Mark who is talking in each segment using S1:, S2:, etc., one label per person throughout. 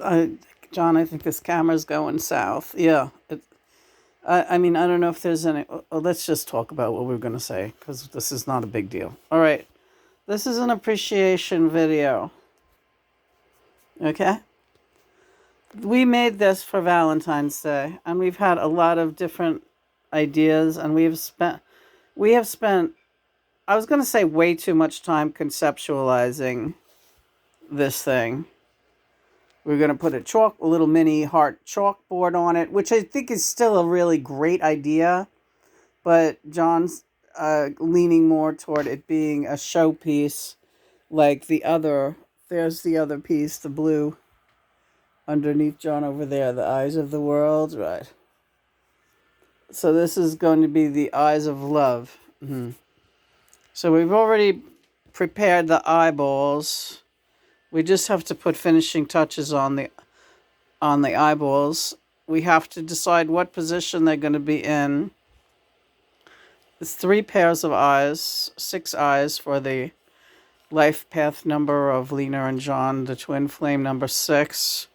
S1: I, John, I think this camera's going south. Yeah. I mean, I don't know if there's any. Let's just talk about what we're going to say because this is not a big deal. All right. This is an appreciation video. Okay. We made this for Valentine's Day, and we've had a lot of different ideas, and we have spent, I was going to say way too much time conceptualizing this thing. We're going to put a little mini heart chalkboard on it, which I think is still a really great idea. But John's leaning more toward it being a showpiece, like the other. There's the other piece, the blue underneath John over there, the eyes of the world, right? So this is going to be the eyes of love. So we've already prepared the eyeballs. We just have to put finishing touches on the eyeballs. We have to decide what position they're going to be in. It's 3 pairs of eyes, 6 eyes for the life path number of Lena and John, the twin flame number 6.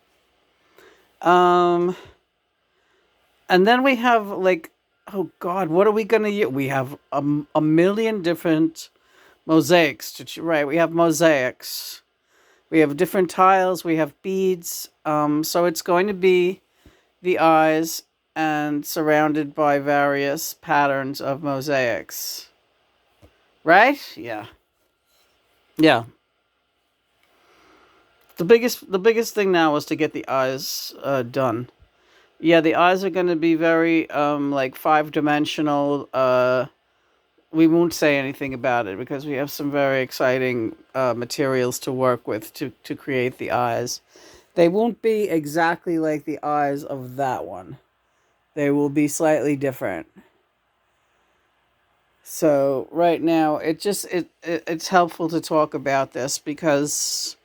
S1: And then we have like, oh God, what are we going to use? We have a million different mosaics. Right, we have mosaics. We have different tiles. We have beads. So it's going to be the eyes and surrounded by various patterns of mosaics. Right? Yeah. Yeah. The biggest thing now is to get the eyes done. Yeah, the eyes are going to be very like 5-dimensional. We won't say anything about it because we have some very exciting materials to work with to create the eyes. They won't be exactly like the eyes of that one. They will be slightly different. So right now, it's helpful to talk about this because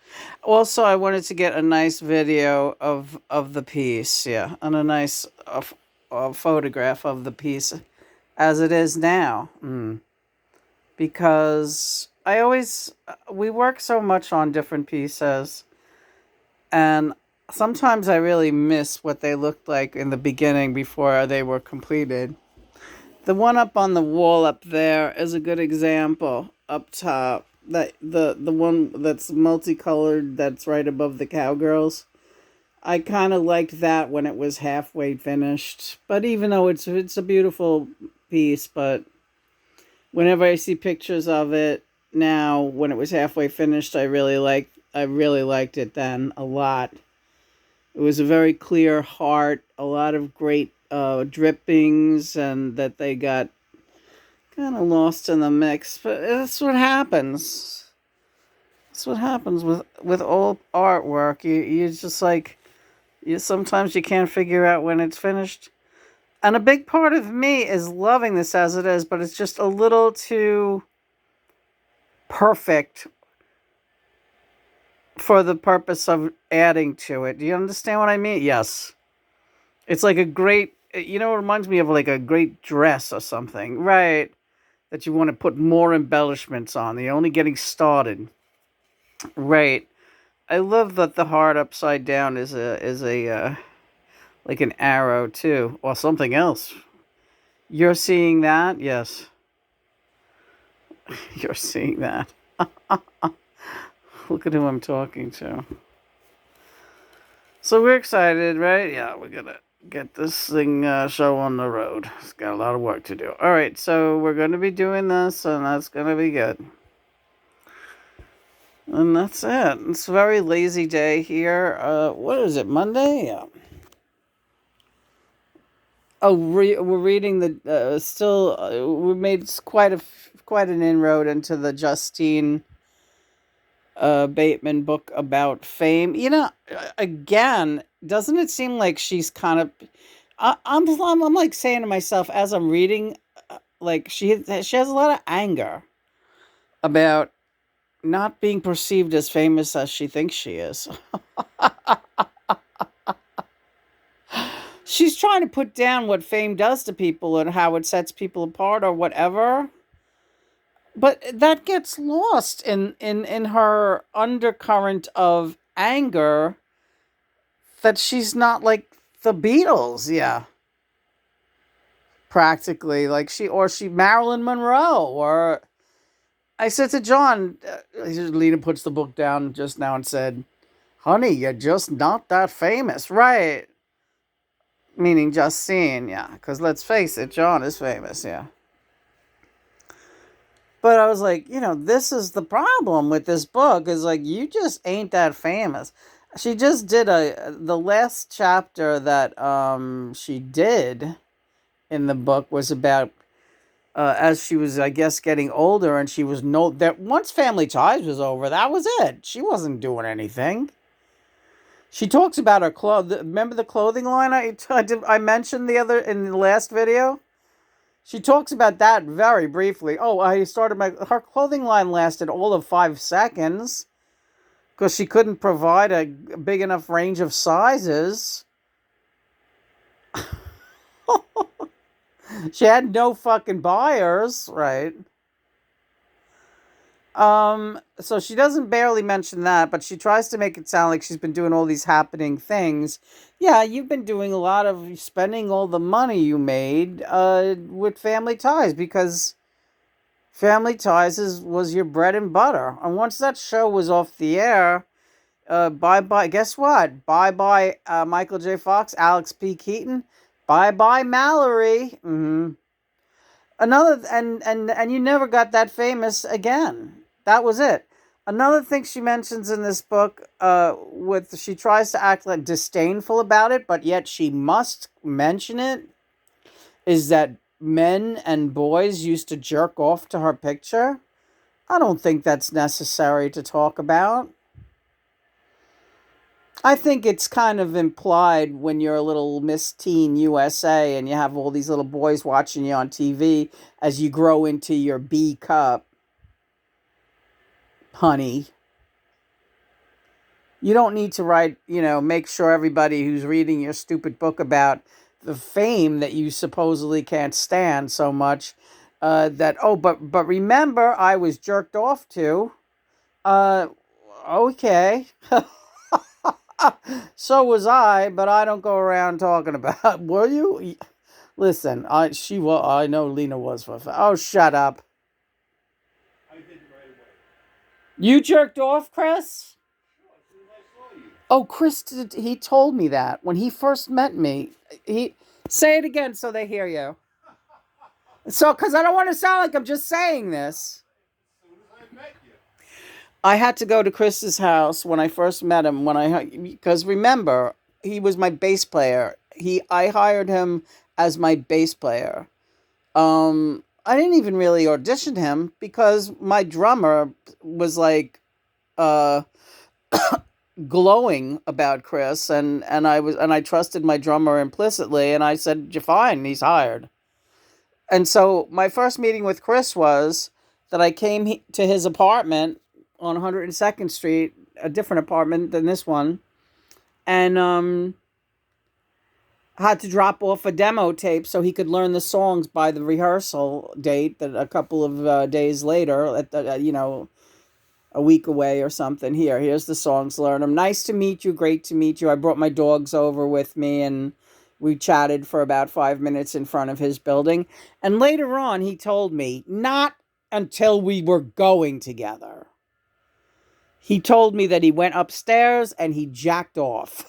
S1: also I wanted to get a nice video of the piece, yeah, and a nice photograph of the piece as it is now. Because we work so much on different pieces, and sometimes I really miss what they looked like in the beginning before they were completed. The one up on the wall up there is a good example up top. That the one that's multicolored that's right above the cowgirls. I kind of liked that when it was halfway finished. But even though it's a beautiful piece, but whenever I see pictures of it now when it was halfway finished, I really liked it then a lot. It was a very clear heart, a lot of great drippings, and that they got kind of lost in the mix. But that's what happens. That's what happens with all artwork. You just like, sometimes you can't figure out when it's finished. And a big part of me is loving this as it is, but it's just a little too perfect for the purpose of adding to it. Do you understand what I mean? Yes. It's like a great, it reminds me of like a great dress or something, right? That you want to put more embellishments on. You're only getting started. Right. I love that the heart upside down is a like an arrow too, or something else. You're seeing that? Yes. You're seeing that. Look at who I'm talking to. So we're excited, right? Yeah, we're gonna get this thing show on the road. It's got a lot of work to do. All right, so we're gonna be doing this, and that's gonna be good. And that's it. It's a very lazy day here. What is it? Monday? Yeah. Oh, we're reading the still. We made quite an inroad into the Justine Bateman book about fame. Again, doesn't it seem like she's kind of? I'm like saying to myself as I'm reading, like she has a lot of anger about not being perceived as famous as she thinks she is. She's trying to put down what fame does to people and how it sets people apart or whatever. But that gets lost in her undercurrent of anger that she's not like the Beatles. Yeah, practically like she Marilyn Monroe. Or I said to John, Lena puts the book down just now and said, "Honey, you're just not that famous, right?" Meaning Justine, yeah. Because let's face it, John is famous, yeah. But I was like, this is the problem with this book is like you just ain't that famous. She just did the last chapter that she did in the book was about as she was, I guess, getting older, and she was no that once Family Ties was over, that was it. She wasn't doing anything. She talks about her clothes. Remember the clothing line I mentioned in the last video? She talks about that very briefly. Oh, her clothing line lasted all of 5 seconds because she couldn't provide a big enough range of sizes. She had no fucking buyers, right? So she doesn't barely mention that, but she tries to make it sound like she's been doing all these happening things. Yeah, you've been doing a lot of spending all the money you made with Family Ties because Family Ties was your bread and butter. And once that show was off the air, bye bye. Guess what? Bye bye, Michael J. Fox, Alex P. Keaton. Bye bye, Mallory. Another and you never got that famous again. That was it. Another thing she mentions in this book, she tries to act like disdainful about it, but yet she must mention it, is that men and boys used to jerk off to her picture. I don't think that's necessary to talk about. I think it's kind of implied when you're a little Miss Teen USA and you have all these little boys watching you on TV as you grow into your B cup. Honey, you don't need to write, make sure everybody who's reading your stupid book about the fame that you supposedly can't stand so much but remember I was jerked off to. Okay. So was I, but I don't go around talking about. Were you? Listen, I know Lena was for. Oh, shut up. I did right away. You jerked off, Chris? Sure, as soon as I saw you. Oh, Chris, he told me that when he first met me. He say it again so they hear you. So, because I don't want to sound like I'm just saying this. As soon as I met you. I had to go to Chris's house when I first met him. Because remember, he was my bass player. I hired him as my bass player. I didn't even really audition him because my drummer was like glowing about Chris, and I trusted my drummer implicitly, and I said, "You're fine. He's hired." And so my first meeting with Chris was that I came to his apartment on 102nd Street, a different apartment than this one, and had to drop off a demo tape so he could learn the songs by the rehearsal date that a couple of days later, a week away or something. Here's the songs, learn them. Nice to meet you, great to meet you. I brought my dogs over with me and we chatted for about 5 minutes in front of his building. And later on, he told me, not until we were going together. He told me that he went upstairs and he jacked off.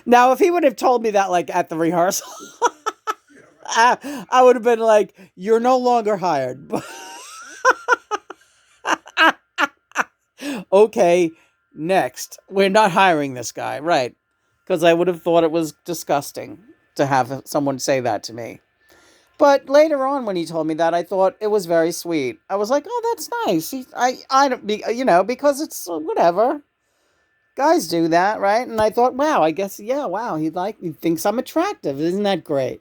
S1: Now, if he would have told me that, like, at the rehearsal, I would have been like, you're no longer hired. Okay, next. We're not hiring this guy, right? Because I would have thought it was disgusting to have someone say that to me. But later on, when he told me that, I thought it was very sweet. I was like, "Oh, that's nice." I don't, because it's whatever. Guys do that, right? And I thought, wow, I guess, yeah, wow, he thinks I'm attractive. Isn't that great?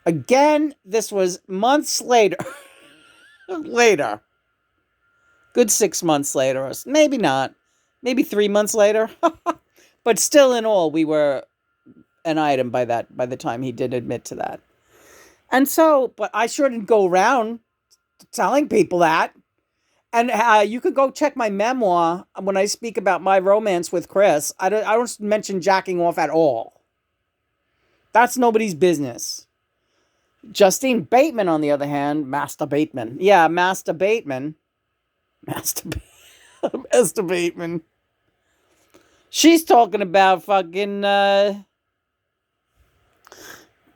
S1: Again, this was months later. Later. Good 6 months later, or maybe not. Maybe 3 months later. But still, in all, we were an item by the time he did admit to that. And so, but I sure didn't go around telling people that.
S2: And you could go check my memoir when I speak about my romance with Chris. I don't mention jacking off at all. That's nobody's business. Justine Bateman, on the other hand, Master Bateman. Yeah, Master Bateman. Master, Master Bateman. She's talking about fucking, get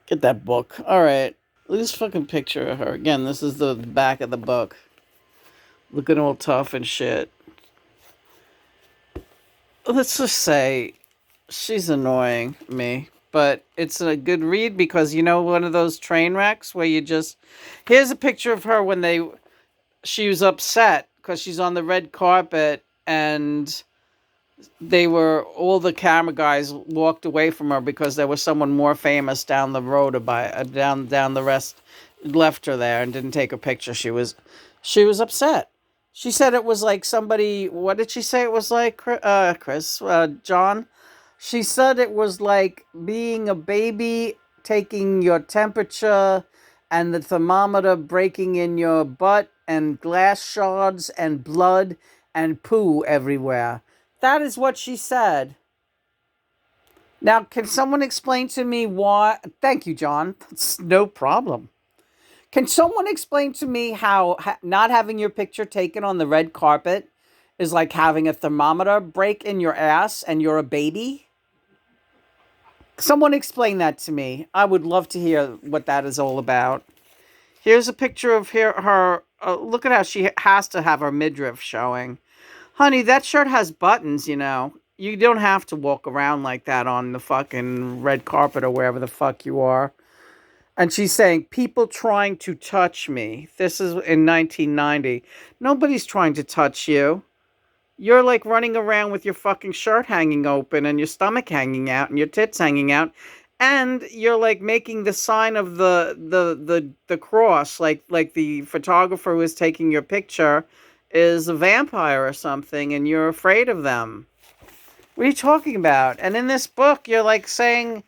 S2: that book. All right. Look at this fucking picture of her. Again, this is the back of the book. Looking all tough and shit. Let's just say she's annoying me, but it's a good read because one of those train wrecks where you just here's a picture of her when she was upset because she's on the red carpet and all the camera guys walked away from her because there was someone more famous down the road down the rest left her there and didn't take a picture. She was upset. She said it was like somebody. What did she say it was like, Chris? John? She said it was like being a baby, taking your temperature, and the thermometer breaking in your butt, and glass shards, and blood, and poo everywhere. That is what she said. Now, can someone explain to me why? Thank you, John. That's no problem. Can someone explain to me how not having your picture taken on the red carpet is like having a thermometer break in your ass and you're a baby? Someone explain that to me. I would love to hear what that is all about. Here's a picture of her. Look at how she has to have her midriff showing. Honey, that shirt has buttons, You don't have to walk around like that on the fucking red carpet or wherever the fuck you are. And she's saying, people trying to touch me. This is in 1990. Nobody's trying to touch you. You're like running around with your fucking shirt hanging open and your stomach hanging out and your tits hanging out. And you're like making the sign of the cross, like the photographer who is taking your picture is a vampire or something, and you're afraid of them. What are you talking about? And in this book, you're like saying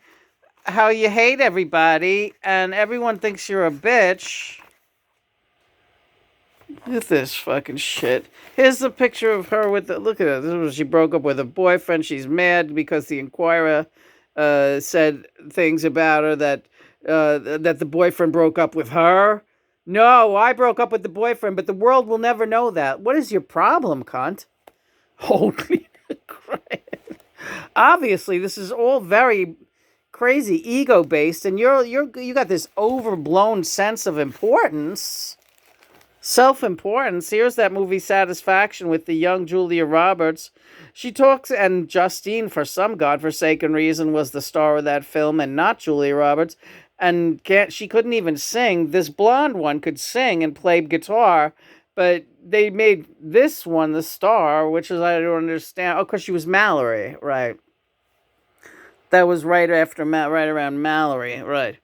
S2: how you hate everybody and everyone thinks you're a bitch. Look at this fucking shit. Here's the picture of her with look at it. This was she broke up with a boyfriend. She's mad because the Inquirer said things about her that the boyfriend broke up with her. No, I broke up with the boyfriend, but the world will never know that. What is your problem, cunt? Holy crap. Obviously, this is all very crazy ego based, and you got this overblown sense of importance. Self-importance. Here's that movie Satisfaction with the young Julia Roberts. She talks, and Justine, for some godforsaken reason, was the star of that film and not Julia Roberts. And she couldn't even sing. This blonde one could sing and play guitar, but they made this one the star, which is I don't understand. Oh, because she was Mallory, right? That was right around Mallory, right?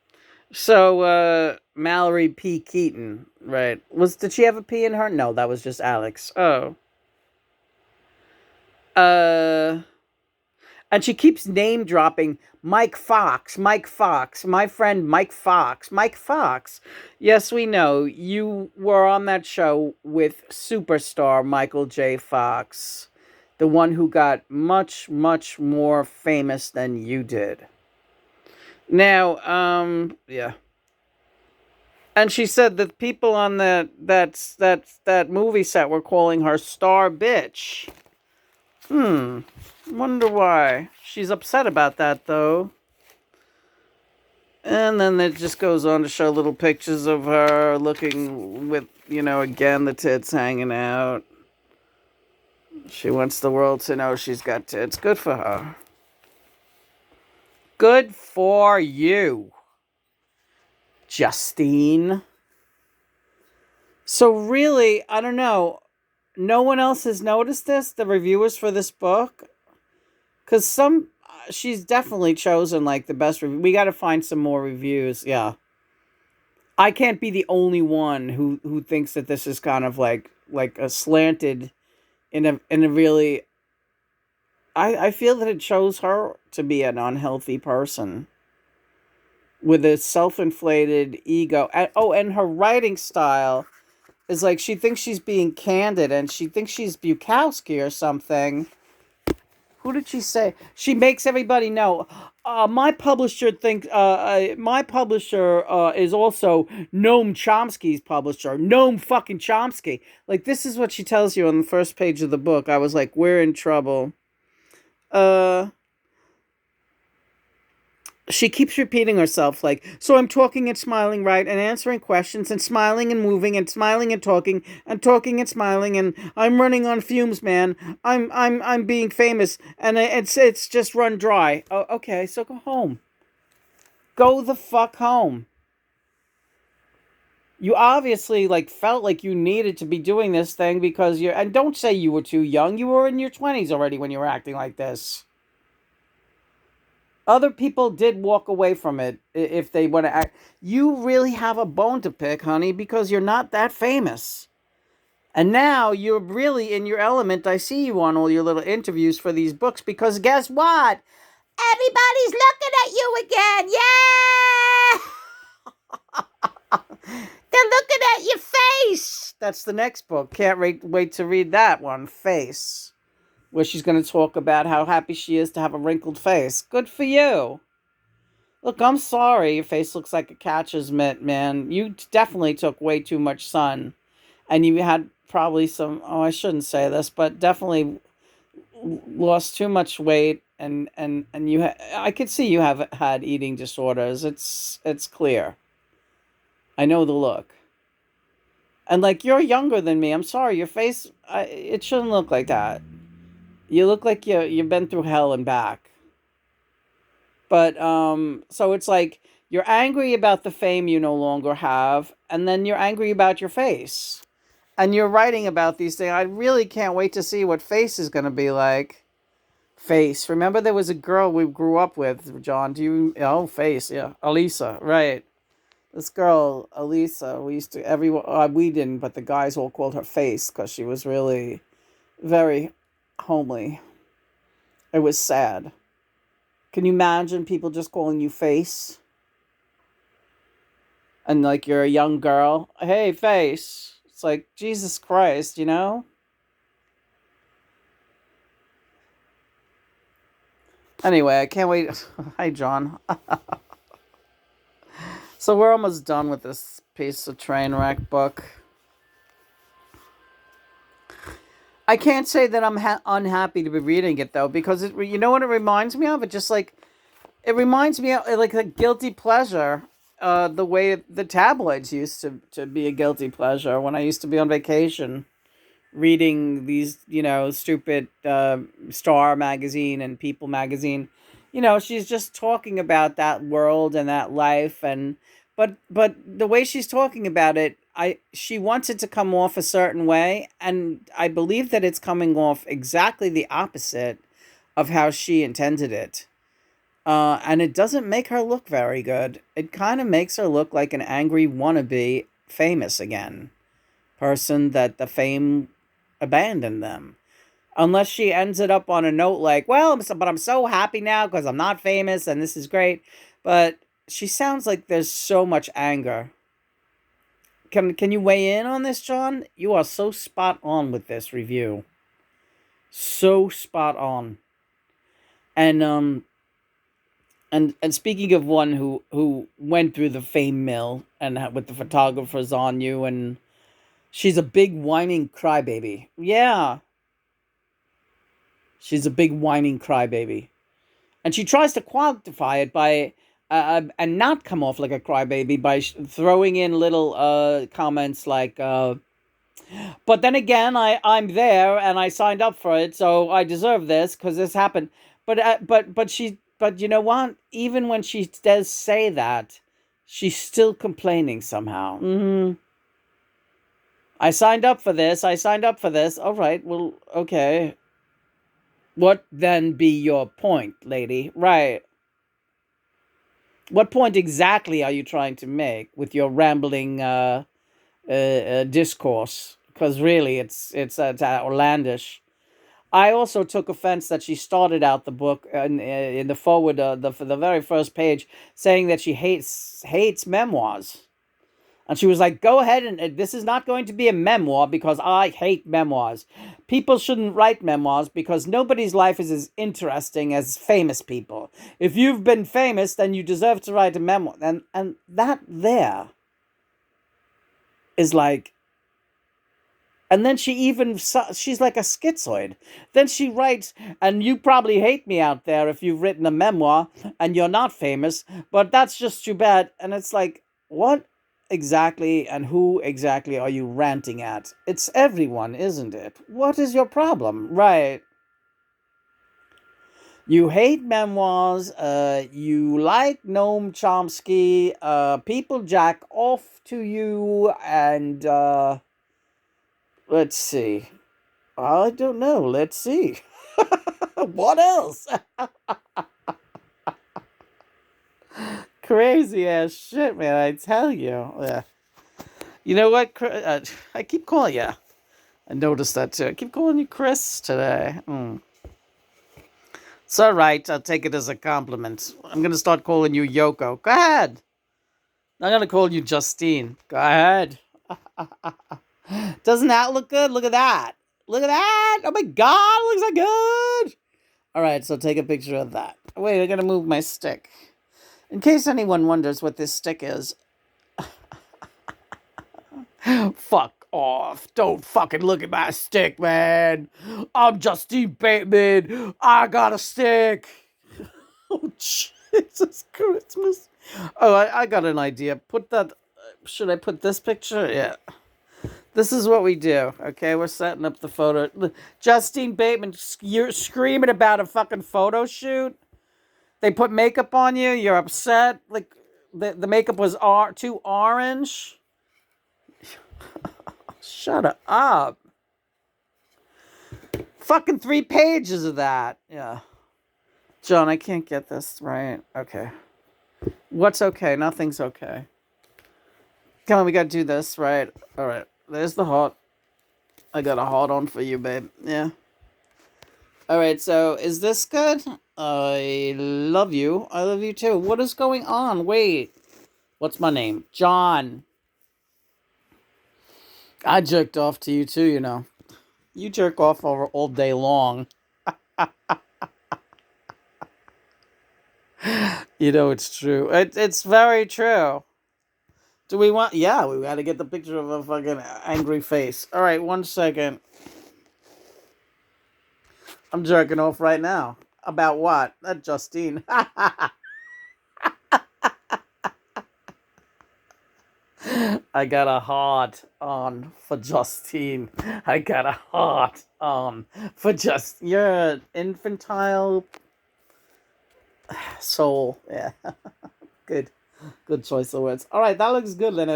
S2: So, Mallory P. Keaton, right? Did she have a P in her? No, that was just Alex. Oh. Uh, and she keeps name dropping Mike Fox, my friend Mike Fox, Mike Fox. Yes, we know. You were on that show with superstar Michael J. Fox, the one who got much, much more famous than you did. Now, yeah. And she said that people on that movie set were calling her star bitch. Wonder why. She's upset about that though. And then it just goes on to show little pictures of her looking with, again the tits hanging out. She wants the world to know she's got tits. Good for her. Good for you, Justine. So really, I don't know. No one else has noticed this, the reviewers for this book? Because she's definitely chosen like the best review. We got to find some more reviews. Yeah. I can't be the only one who thinks that this is kind of like a slanted in a really. I feel that it shows her to be an unhealthy person with a self-inflated ego. And her writing style is like she thinks she's being candid, and she thinks she's Bukowski or something. Who did she say? She makes everybody know. My publisher is also Noam Chomsky's publisher. Noam fucking Chomsky. Like, this is what she tells you on the first page of the book. I was like, we're in trouble. Uh, she keeps repeating herself, like, so I'm talking and smiling, right, and answering questions and smiling and moving and smiling and talking and smiling, and I'm running on fumes, man. I'm being famous, and it's just run dry. Oh, okay, so go home. Go the fuck home. You obviously like felt like you needed to be doing this thing because you're, and don't say you were too young. You were in your 20s already when you were acting like this. Other people did walk away from it if they want to act. You really have a bone to pick, honey, because you're not that famous. And now you're really in your element. I see you on all your little interviews for these books because guess what? Everybody's looking at you again. Yeah! They're looking at your face. That's the next book. Can't wait to read that one, Face, where she's going to talk about how happy she is to have a wrinkled face. Good for you. Look, I'm sorry your face looks like a catcher's mitt, man. You definitely took way too much sun. And you had probably some, oh, I shouldn't say this, but definitely lost too much weight. And you, I could see you have had eating disorders. It's clear. I know the look. And like, you're younger than me. I'm sorry, your face, it shouldn't look like that. You look like you've been through hell and back. But so it's like you're angry about the fame you no longer have, and then you're angry about your face. And you're writing about these things. I really can't wait to see what Face is going to be like. Face. Remember there was a girl we grew up with, John. Do you, oh, Face, yeah. Elisa, right. This girl, Elisa, we used to, everyone, we didn't, but the guys all called her Face because she was really very homely. It was sad. Can you imagine people just calling you Face? And like you're a young girl. Hey, Face. It's like, Jesus Christ, you know? Anyway, I can't wait. Hi, John. So we're almost done with this piece of train wreck book. I can't say that I'm unhappy to be reading it, though, because you know what it reminds me of? It just like, it reminds me of like a guilty pleasure. The way the tabloids used to be a guilty pleasure when I used to be on vacation, reading these, stupid Star magazine and People magazine. She's just talking about that world and that life, and but the way she's talking about it, she wants it to come off a certain way, and I believe that it's coming off exactly the opposite of how she intended it. And it doesn't make her look very good. It kind of makes her look like an angry wannabe famous again person that the fame abandoned them. Unless she ends it up on a note like, well, but I'm so happy now because I'm not famous and this is great. But she sounds like there's so much anger. Can you weigh in on this, John? You are so spot on with this review. So spot on. And and speaking of one who went through the fame mill and with the photographers on you, and she's a big whining crybaby. Yeah, she's a big whining crybaby, and she tries to quantify it by and not come off like a crybaby by throwing in little comments like, "But then again, I'm there and I signed up for it, so I deserve this because this happened." But you know what? Even when she does say that, she's still complaining somehow. I signed up for this. I signed up for this. All right. Well, okay. What then be your point, lady? Right. What point exactly are you trying to make with your rambling discourse? Because really, it's outlandish. I also took offense that she started out the book in the forward, the very first page, saying that she hates memoirs. And she was like, go ahead, and this is not going to be a memoir because I hate memoirs. People shouldn't write memoirs because nobody's life is as interesting as famous people. If you've been famous, then you deserve to write a memoir. And that there is like, and then she's like a schizoid. Then she writes, and you probably hate me out there if you've written a memoir and you're not famous, but that's just too bad. And it's like, what exactly and who exactly are you ranting at? It's everyone, isn't it? What is your problem? Right. You hate memoirs, you like Noam Chomsky, people jack off to you, and let's see. I don't know. Let's see. What else? Crazy ass shit, man. I tell you. Yeah. You know what? I keep calling you. I noticed that too. I keep calling you Chris today. It's all right. I'll take it as a compliment. I'm going to start calling you Yoko. Go ahead. I'm going to call you Justine. Go ahead. Doesn't that look good? Look at that. Look at that. Oh my God. It looks so good. All right, so take a picture of that. Wait, I gotta move my stick. In case anyone wonders what this stick is. Fuck off. Don't fucking look at my stick, man. I'm Justine Bateman. I got a stick. Oh, Jesus Christmas. Oh, I got an idea. Put that. Should I put this picture? Yeah. This is what we do, okay? We're setting up the photo. Justine Bateman, you're screaming about a fucking photo shoot. They put makeup on you. You're upset. Like, the makeup was too orange. Shut up. Fucking 3 pages of that. Yeah. John, I can't get this right. Okay. What's okay? Nothing's okay. Come on, we gotta do this, right? All right. There's the heart. I got a heart on for you, babe. Yeah. All right, so is this good? I love you. I love you too. What is going on? Wait. What's my name? John. I jerked off to you too, you know. You jerk off over all day long. You know it's true. It's very true. Do we want... Yeah, we gotta get the picture of a fucking angry face. All right, 1 second. I'm jerking off right now. About what? That Justine. I got a heart on for Justine. I got a heart on for just... You're an infantile soul. Yeah. Good. Good choice of words. All right, that looks good. Are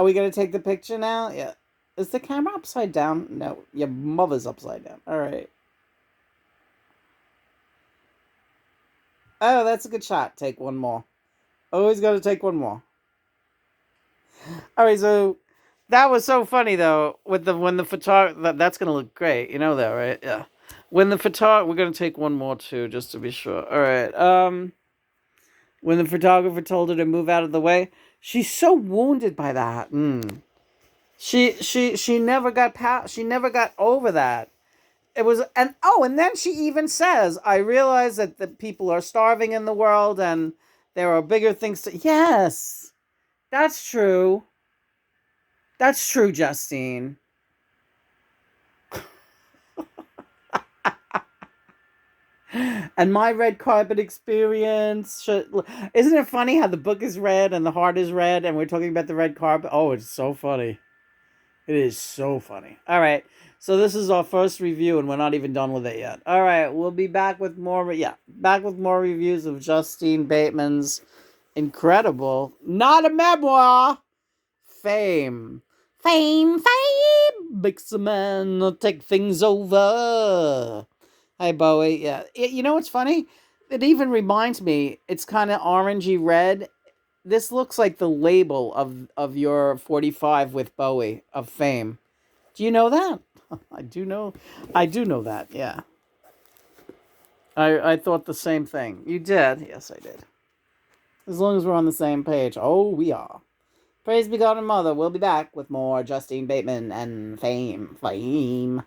S2: we going to take the picture now? Yeah. Is the camera upside down? No, your mother's upside down. All right. Oh, that's a good shot. Take one more. Always got to take one more. All right, so that was so funny though. With when the photographer, that's gonna look great. You know that, right? Yeah. When the photographer, we're gonna take one more too, just to be sure. All right. When the photographer told her to move out of the way, she's so wounded by that. She never got past. She never got over that. It was and then she even says, "I realize that the people are starving in the world, and there are bigger things to." Yes, that's true. That's true, Justine. And my red carpet experience. Isn't it funny how the book is red and the heart is red, and we're talking about the red carpet? Oh, it's so funny. It is so funny. All right. So this is our first review, and we're not even done with it yet. All right. We'll be back with more. Yeah, back with more reviews of Justine Bateman's incredible, not a memoir, Fame. Fame, fame makes a man take things over. Hi, Bowie. Yeah. You know what's funny? It even reminds me, it's kind of orangey red. This looks like the label of your 45 with Bowie of Fame. Do you know that? I do know. I do know that, yeah. I thought the same thing. You did? Yes, I did.
S1: As long as we're on the same page. Oh, we are. Praise be God and Mother. We'll be back with more Justine Bateman and fame. Fame.